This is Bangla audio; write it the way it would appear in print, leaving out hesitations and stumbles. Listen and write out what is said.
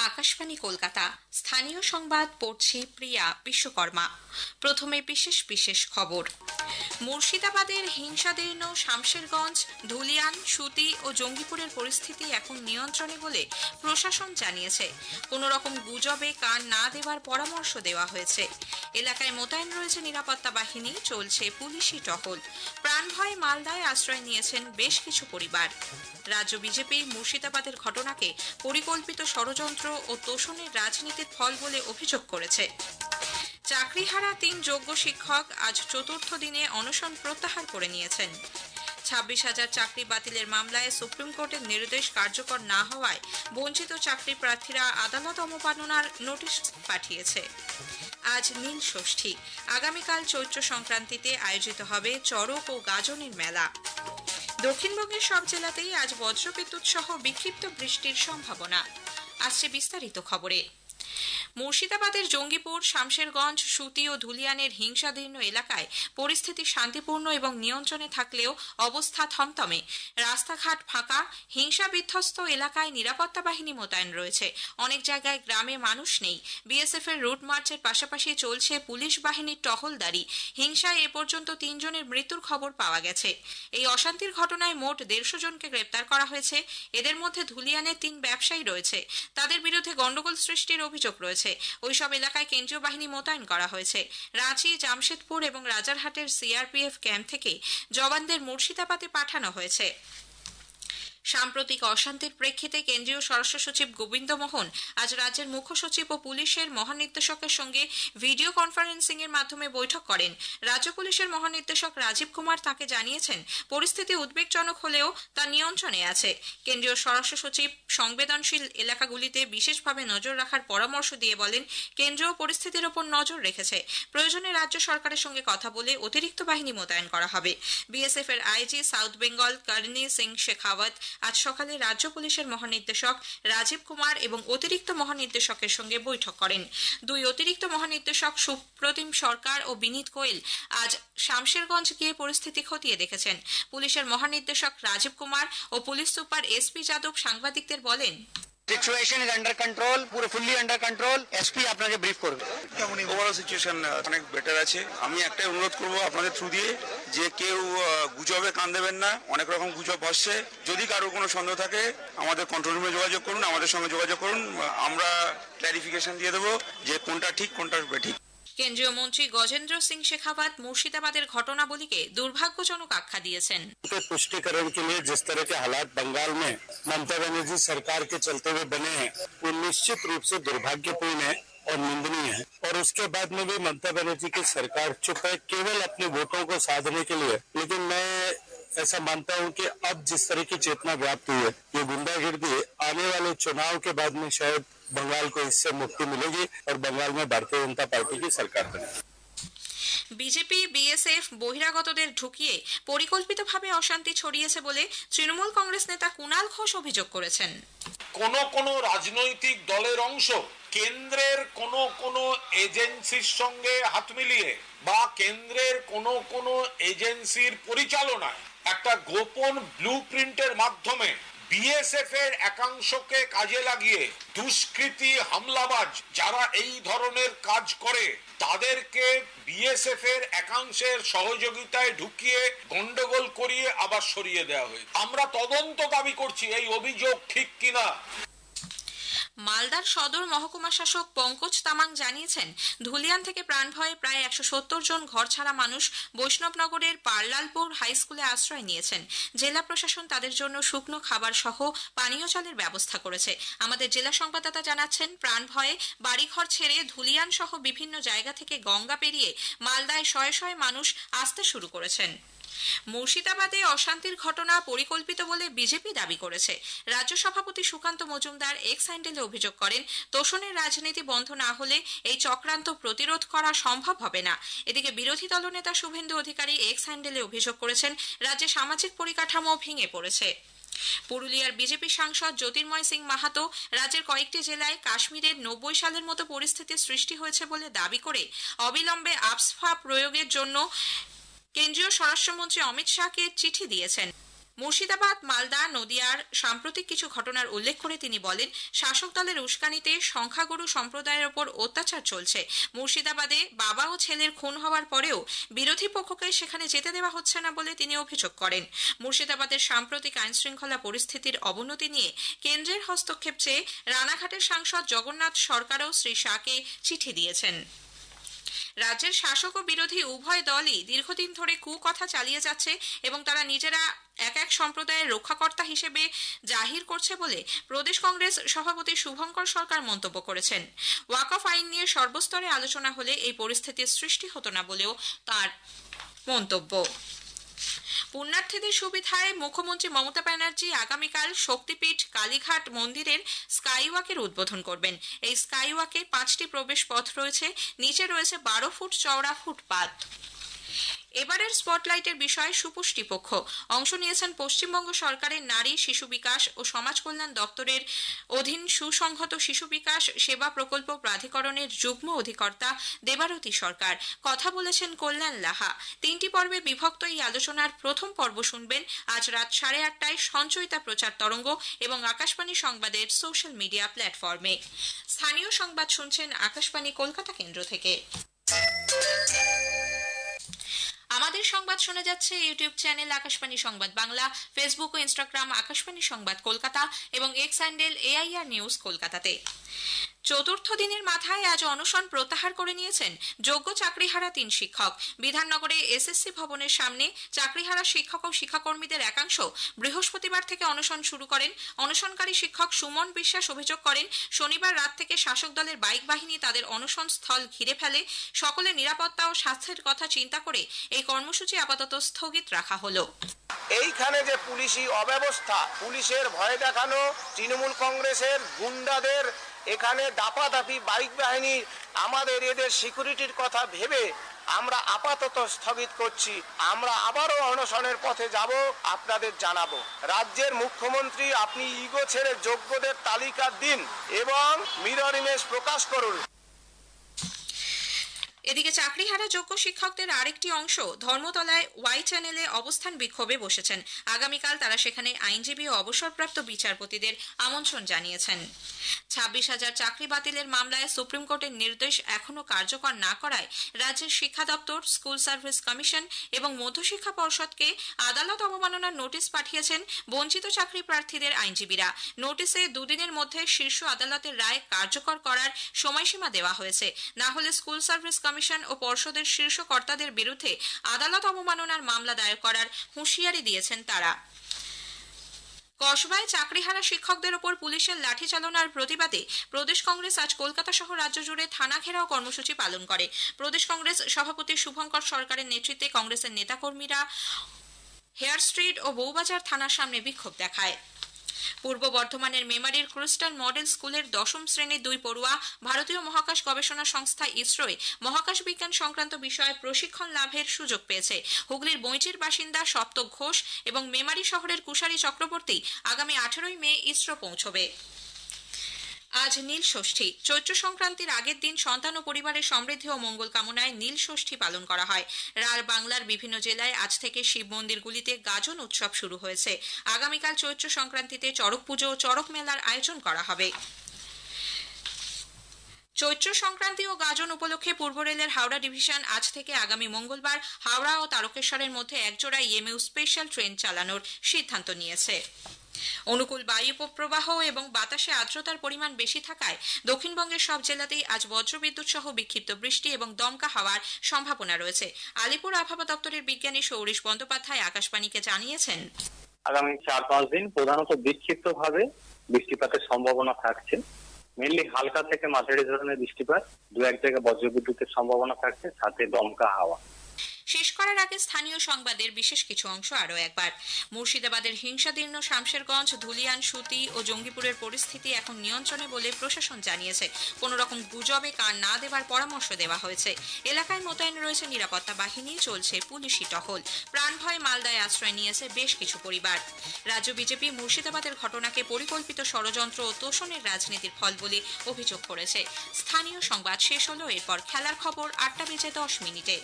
আকাশবাণী কলকাতা। স্থানীয় সংবাদ পড়ছি প্রিয়া বিশ্বকর্মা। প্রথমে বিশেষ বিশেষ খবর। মুর্শিদাবাদের হিংসাদীর্ণ শামশেরগঞ্জ, ধুলিয়ান, সুতি ও জঙ্গিপুরের পরিস্থিতি এখন নিয়ন্ত্রণে বলে প্রশাসন জানিয়েছে। কোনো রকম গুজবে কান না দেওয়ার পরামর্শ দেওয়া হয়েছে। এলাকায় মোতায়েন রয়েছে নিরাপত্তা বাহিনী, চলছে পুলিশি টহল। প্রাণভয়ে মালদায় আশ্রয় নিয়েছেন বেশ কিছু পরিবার। রাজ্য বিজেপি মুর্শিদাবাদের ঘটনাকে পরিকল্পিত ষড়যন্ত্র ও তোষণের রাজনীতির ফল বলে অভিযোগ করেছে। চাকরিহারা ৩ যোগ্য শিক্ষক আজ চতুর্থ দিনে অনশন প্রত্যাহার করে নিয়েছেন। 26,000 চাকরি বাতিলের মামলায় সুপ্রিম কোর্টের নির্দেশ কার্যকর না হওয়ায় বঞ্চিত চাকরি প্রার্থীরা আদালত অবমাননার নোটিশ পাঠিয়েছে। আজ নীল ষষ্ঠী। আগামীকাল চৈত্র সংক্রান্তিতে আয়োজিত হবে চড়ক ও গাজনের মেলা। দক্ষিণবঙ্গের সব জেলাতেই আজ বজ্রবিদ্যুৎ সহ বিক্ষিপ্ত বৃষ্টির সম্ভাবনা। আসছে বিস্তারিত খবরে। মুর্শিদাবাদের জঙ্গিপুর, শামশেরগঞ্জ, সুতি ও ধুলিয়ানের হিংসাদীর্ণ এলাকায় পরিস্থিতি শান্তিপূর্ণ এবং নিয়ন্ত্রণে থাকলেও অবস্থা থমথমে। রাস্তাঘাট ফাঁকা। হিংসা বিধ্বস্ত এলাকায় নিরাপত্তা বাহিনী মোতায়েন রয়েছে। অনেক জায়গায় গ্রামে মানুষ নেই। বিএসএফ এর রুট মার্চের পাশাপাশি চলছে পুলিশ বাহিনীর টহলদারি। হিংসায় এ পর্যন্ত 3 জনের মৃত্যুর খবর পাওয়া গেছে। এই অশান্তির ঘটনায় মোট 150 জনকে গ্রেপ্তার করা হয়েছে। এদের মধ্যে ধুলিয়ানের 3 ব্যবসায়ী রয়েছে। তাদের বিরুদ্ধে গন্ডগোল সৃষ্টির অভিযোগ রয়েছে। ওইসব এলাকায় কেন্দ্রীয় বাহিনী মোতায়েন করা হয়েছে। রাঁচি, জামশেদপুর এবং রাজারহাটের সিআরপিএফ ক্যাম্প থেকে জওয়ানদের মুর্শিদাবাদে পাঠানো হয়েছে। সাম্প্রতিক অশান্তির প্রেক্ষিতে কেন্দ্রীয় স্বরাষ্ট্র সচিব গোবিন্দ মোহন আজ রাজ্যের মুখ্য সচিব ও পুলিশের মহানির্দেশকের সঙ্গে ভিডিও কনফারেন্সিং এর মাধ্যমে বৈঠক করেন। রাজ্য পুলিশের মহানির্দেশক রাজীব কুমার তাকে জানিয়েছেন, পরিস্থিতি উদ্বেগজনক হলেও তা নিয়ন্ত্রণে আছে। কেন্দ্রীয় স্বরাষ্ট্র সচিব সংবেদনশীল এলাকাগুলিতে বিশেষভাবে নজর রাখার পরামর্শ দিয়ে বলেন, কেন্দ্রীয় পরিস্থিতির ওপর নজর রেখেছে। প্রয়োজনে রাজ্য সরকারের সঙ্গে কথা বলে অতিরিক্ত বাহিনী মোতায়েন করা হবে। বিএসএফ এর আইজি সাউথ বেঙ্গল করনি সিং শেখাওয়াত আজ সকালে রাজ্য পুলিশের মহানির্দেশক রাজীব কুমার এবং অতিরিক্ত মহানির্দেশকের সঙ্গে বৈঠক করেন। 2 অতিরিক্ত মহানির্দেশক সুপ্রতিম সরকার ও বিনীত গোয়েল আজ শামশেরগঞ্জ গিয়ে পরিস্থিতি খতিয়ে দেখেছেন। পুলিশের মহানির্দেশক রাজীব কুমার ও পুলিশ সুপার এসপি যাদব সাংবাদিকদের বলেন, সিচুয়েশন ইজ আন্ডার কন্ট্রোল, পুরো ফুললি আন্ডার কন্ট্রোল। এসপি আপনাকে ব্রিফ করবে। ওভারঅল সিচুয়েশন অনেক বেটার আছে। আমি একটাই অনুরোধ করব আপনাদের থ্রু দিয়ে, যে কেউ গুজবে কান দেবেন না। অনেক রকম গুজব বসছে। যদি কারোর কোনো সন্দেহ থাকে আমাদের কন্ট্রোল রুমে যোগাযোগ করুন, আমাদের সঙ্গে যোগাযোগ করুন। আমরা ক্ল্যারিফিকেশন দিয়ে দেবো যে কোনটা ঠিক কোনটা বেঠিক। কেন্দ্রীয় মন্ত্রী গজেন্দ্র সিং শেখাওয়াত মুর্শিদাবাদের ঘটনাবলীকে দুর্ভাগ্যজনক আখ্যা দিয়েছেন। पुष्टिकरण के लिए जिस तरह के हालात बंगाल में ममता बनर्जी सरकार के चलते हुए बने हैं, वो निश्चित रूप से दुर्भाग्यपूर्ण है और निंदनीय है। और उसके बाद में भी ममता बनर्जी की सरकार चुप है, केवल अपने वोटों को साधने के लिए। लेकिन मैं ऐसा मानता हूं कि अब जिस तरह की चेतना व्याप्त हुई है, ये गुंडागिर्दी आने वाले चुनाव के बाद में शायद बंगाल को इससे मुक्ति मिलेगी और बंगाल में भारतीय जनता पार्टी की सरकार बनेगी। বিজেপি বিএসএফ বহিরাগতদের ঢুকিয়ে পরিকল্পিতভাবে অশান্তি ছড়িয়েছে বলে তৃণমূল কংগ্রেস নেতা কুণাল ঘোষ অভিযোগ করেছেন। কোন রাজনৈতিক দলের অংশ কেন্দ্রের কোন এজেন্সির সঙ্গে হাত মিলিয়ে বা কেন্দ্রের কোন এজেন্সির পরিচালনায় একটা গোপন ব্লুপ্রিন্টের মাধ্যমে বিএসএফ এর একাংশকে কাজে লাগিয়ে দুষ্কৃতী হামলাবাজ যারা এই ধরনের কাজ করে তাদেরকে বিএসএফ এর একাংশের সহযোগিতায় ঢুকিয়ে গন্ডগোল করিয়ে আবার সরিয়ে দেওয়া হয়েছে। আমরা তদন্ত দাবি করছি এই অভিযোগ ঠিক কিনা। মালদার সদর মহকুমা শাসক পঙ্কজ তামাং জানিয়েছেন, ধুলিয়ান থেকে প্রাণভয়ে প্রায় 170 জন ঘরছাড়া মানুষ বৈষ্ণবনগরের পারলালপুর হাই স্কুলে আশ্রয় নিয়েছেন। জেলা প্রশাসন তাদের জন্য শুকনো খাবার সহ পানীয় জলের ব্যবস্থা করেছে। আমাদের জেলা সংবাদদাতা জানাচ্ছেন, প্রাণভয়ে বাড়িঘর ছেড়ে ধুলিয়ান সহ বিভিন্ন জায়গা থেকে গঙ্গা পেরিয়ে মালদায় শয়ে শয়ে মানুষ আসতে শুরু করেছেন। মুর্শিদাবাদে অশান্তির ঘটনা পরিকল্পিত বলে বিজেপি দাবি করেছে। রাজ্য সভাপতি সুকান্ত মজুমদার এক্স হ্যান্ডেলে অভিযোগ করেন, তোষণের রাজনীতি বন্ধ না হলে এই চক্রান্ত প্রতিরোধ করা সম্ভব হবে না। এদিকে বিরোধী দলনেতা শুভেন্দু অধিকারী এক্স হ্যান্ডেলে অভিযোগ করেছেন, রাজ্যে সামাজিক পরিকাঠামো ভেঙে পড়েছে। পুরুলিয়ার বিজেপি সাংসদ জ্যোতির্ময় সিং মাহাতো রাজ্যের কয়েকটি জেলায় কাশ্মীরের 90 সালের মতো পরিস্থিতি সৃষ্টি হয়েছে বলে দাবি করে অবিলম্বে আফস্পা প্রয়োগের জন্য কেন্দ্রীয় স্বরাষ্ট্রমন্ত্রী অমিত শাহকে চিঠি দিয়েছেন। মুর্শিদাবাদ, মালদা, নদিয়ার সাম্প্রতিক কিছু ঘটনার উল্লেখ করে তিনি বলেন, শাসক দলের উস্কানিতে সংখ্যাগুরু সম্প্রদায়ের ওপর অত্যাচার চলছে। মুর্শিদাবাদে বাবা ও ছেলের খুন হওয়ার পরেও বিরোধী পক্ষকে সেখানে যেতে দেওয়া হচ্ছে না বলে তিনি অভিযোগ করেন। মুর্শিদাবাদের সাম্প্রতিক আইনশৃঙ্খলা পরিস্থিতির অবনতি নিয়ে কেন্দ্রের হস্তক্ষেপ চেয়ে রানাঘাটের সাংসদ জগন্নাথ সরকারও শ্রী শাহকে চিঠি দিয়েছেন। রাজ্যের শাসক ও বিরোধী উভয় দলই দীর্ঘদিন ধরে কুকথা চালিয়ে যাচ্ছে এবং তারা নিজেরা এক এক সম্প্রদায়ের রক্ষাকর্তা হিসেবে জাহির করছে বলে প্রদেশ কংগ্রেস সভাপতি শুভঙ্কর সরকার মন্তব্য করেছেন। ওয়াকফ আইন নিয়ে সর্বস্তরে আলোচনা হলে এই পরিস্থিতির সৃষ্টি হতো না বলেও তার মন্তব্য। পুণ্যার্থীদের সুবিধায় মুখ্যমন্ত্রী মমতা ব্যানার্জি আগামীকাল শক্তিপীঠ কালীঘাট মন্দিরের স্কাইওয়াকের উদ্বোধন করবেন। এই স্কাইওয়াকে 5টি প্রবেশ পথ রয়েছে, নিচে রয়েছে 12 ফুট চওড়া ফুটপাত। এবারের স্পটলাইটের বিষয়ে সুপুষ্টি পক্ষ অংশ নিয়েছেন পশ্চিমবঙ্গ সরকারের নারী, শিশু বিকাশ ও সমাজ কল্যাণ দপ্তরের অধীন সুসংহত শিশু বিকাশ সেবা প্রকল্প প্রাধিকরণের যুগ্ম অধিকর্তা দেবারতী সরকার। কথা বলেছেন কল্যাণ লাহা। 3টি পর্বে বিভক্ত এই আলোচনার প্রথম পর্ব শুনবেন আজ রাত 8:30টায় সঞ্চয়িতা প্রচার তরঙ্গ এবং আকাশবাণী সংবাদের সোশ্যাল মিডিয়া প্ল্যাটফর্মে। স্থানীয় সংবাদ শুনছেন আকাশবাণী কলকাতা কেন্দ্র থেকে। আমাদের সংবাদ শোনা যাচ্ছে ইউটিউব চ্যানেল আকাশবাণী সংবাদ বাংলা, ফেসবুক ও ইনস্টাগ্রাম আকাশবাণী সংবাদ কলকাতা এবং এক্স হ্যান্ডেল AIR নিউজ কলকাতাতে। চতুর্থ দিনের মাথায় আজ অনশন প্রত্যাহার করে নিয়েছেন যোগ্য চাকরিহারা 3 শিক্ষক। বিধাননগরে SSC ভবনের সামনে চাকরিহারা শিক্ষক ও শিক্ষাকর্মীদের একাংশ বৃহস্পতিবার থেকে অনশন শুরু করেন। অনশনকারী শিক্ষক সুমন বিশ্বাস অভিযোগ করেন, শনিবার রাত থেকে শাসক দলের বাইক বাহিনী তাদের অনশন স্থল ঘিরে ফেলে। সকলের নিরাপত্তা ও স্বাস্থ্যের কথা চিন্তা করে এই কর্মসূচি আপাতত স্থগিত রাখা হলো। এইখানে যে পুলিশি অব্যবস্থা, পুলিশের ভয় দেখানো, তৃণমূল কংগ্রেসের গুন্ডাদের এখানে দাপাদাপি বাইক বাহিনী, আমাদের এদের সিকিউরিটির কথা ভেবে আমরা আপাতত স্থগিত করছি। আমরা আবারও অনশনের পথে যাব, আপনাদের জানাবো। রাজ্যের মুখ্যমন্ত্রী, আপনি ইগো ছেড়ে যোগ্যদের তালিকা দিন এবং মিরর ইমেজ প্রকাশ করুন। এদিকে চাকরিহারা যোগ্য শিক্ষকদের আরেকটি অংশ ধর্মতলায় ওয়াই চ্যানেলে অবস্থান বিক্ষোভে বসেছেন। আগামীকাল তারা সেখানে আইনজীবী ও অবসরপ্রাপ্ত বিচারপতিদের আমন্ত্রণ জানিয়েছেন। 26,000 চাকরি বাতিলের মামলায় সুপ্রিম কোর্টের নির্দেশ এখনো কার্যকর না করায় রাজ্যের শিক্ষা দপ্তর, স্কুল সার্ভিস কমিশন এবং মধ্যশিক্ষা পর্ষদকে আদালত অবমাননার নোটিশ পাঠিয়েছেন বঞ্চিত চাকরি প্রার্থীদের আইনজীবীরা। নোটিশে 2 দিনের মধ্যে শীর্ষ আদালতের রায় কার্যকর করার সময়সীমা দেওয়া হয়েছে, না হলে স্কুল সার্ভিস কমিশন ও পর্ষদের শীর্ষ কর্তাদের বিরুদ্ধে আদালত অবমাননার মামলা দায়ের করার হুঁশিয়ারি দিয়েছেন তারা। কসবায় চাকরিহারা শিক্ষকদের ওপর পুলিশের লাঠি চালনার প্রতিবাদে প্রদেশ কংগ্রেস আজ কলকাতা সহ রাজ্য জুড়ে থানা ঘেরাও কর্মসূচি পালন করে। প্রদেশ কংগ্রেস সভাপতি শুভঙ্কর সরকারের নেতৃত্বে কংগ্রেসের নেতাকর্মীরা হেয়ার স্ট্রিট ও বউবাজার থানার সামনে বিক্ষোভ দেখায়। পূর্ব বর্ধমানের মেমারির ক্রিস্টাল মডেল স্কুলের 10ম শ্রেণীর 2 পড়ুয়া ভারতীয় মহাকাশ গবেষণা সংস্থা ইসরোয় মহাকাশ বিজ্ঞান সংক্রান্ত বিষয়ে প্রশিক্ষণ লাভের সুযোগ পেয়েছে। হুগলির বইচির বাসিন্দা সপ্তক ঘোষ এবং মেমারি শহরের কুশারী চক্রবর্তী আগামী 18ই মে ইসরো পৌঁছবে। আজ নীল ষষ্ঠী। চৈত্র সংক্রান্তির আগের দিন সন্তান ও পরিবারের সমৃদ্ধি ও মঙ্গল কামনায় নীল ষষ্ঠী পালন করা হয়। বাংলার বিভিন্ন জেলায় আজ থেকে শিব মন্দিরগুলিতে গাজন উৎসব শুরু হয়েছে। আগামীকাল চৈত্র সংক্রান্তিতে চড়ক পুজো ও চড়ক মেলার আয়োজন করা হবে। চৈত্র সংক্রান্তি ও গাজন উপলক্ষে পূর্ব রেলের হাওড়া ডিভিশন আজ থেকে আগামী মঙ্গলবার হাওড়া ও তারকেশ্বরের মধ্যে একজোড়া EMU স্পেশাল ট্রেন চালানোর সিদ্ধান্ত নিয়েছে। অনুকূল বায়ু প্রবাহ এবং বাতাসে আর্দ্রতার পরিমাণ বেশি থাকায় দক্ষিণবঙ্গের সব জেলাতেই আজ বজ্রবিদ্যুৎ সহ বিক্ষিপ্ত বৃষ্টি এবং দমকা হাওয়ার সম্ভাবনা রয়েছে। আলিপুর আবহাওয়া দপ্তরের বিজ্ঞানী সৌরিশ বন্দ্যোপাধ্যায় আকাশবাণীকে জানিয়েছেন, আগামী 4-5 দিন প্রধানত বিক্ষিপ্তভাবে বৃষ্টিপাতের সম্ভাবনা থাকছে। মেনলি হালকা থেকে মাঝারি ধরনের বৃষ্টিপাত, 2-1 জায়গায় বজ্রবিদ্যুতের সম্ভাবনা থাকছে, সাথে দমকা হাওয়া। শেষ করার আগে স্থানীয় সংবাদের বিশেষ কিছু অংশ আরও একবার। মুর্শিদাবাদের হিংসাদীর্ণ শামশেরগঞ্জ, ধুলিয়ান, সুতি ও জঙ্গিপুরের পরিস্থিতি এখন নিয়ন্ত্রণে বলে প্রশাসন জানিয়েছে। কোনো রকম গুজবে কান না দেওয়ার পরামর্শ দেওয়া হয়েছে। এলাকায় মোতায়েন রয়েছে নিরাপত্তা বাহিনী, চলছে পুলিশি টহল। প্রাণভয়ে মালদায় আশ্রয় নিয়েছে বেশ কিছু পরিবার। রাজ্য বিজেপি মুর্শিদাবাদের ঘটনাকে পরিকল্পিত ষড়যন্ত্র ও তোষণের রাজনীতির ফল বলে অভিযোগ করেছে। স্থানীয় সংবাদ শেষ হলো, এরপর খেলার খবর 8টা বেজে 10 মিনিটে।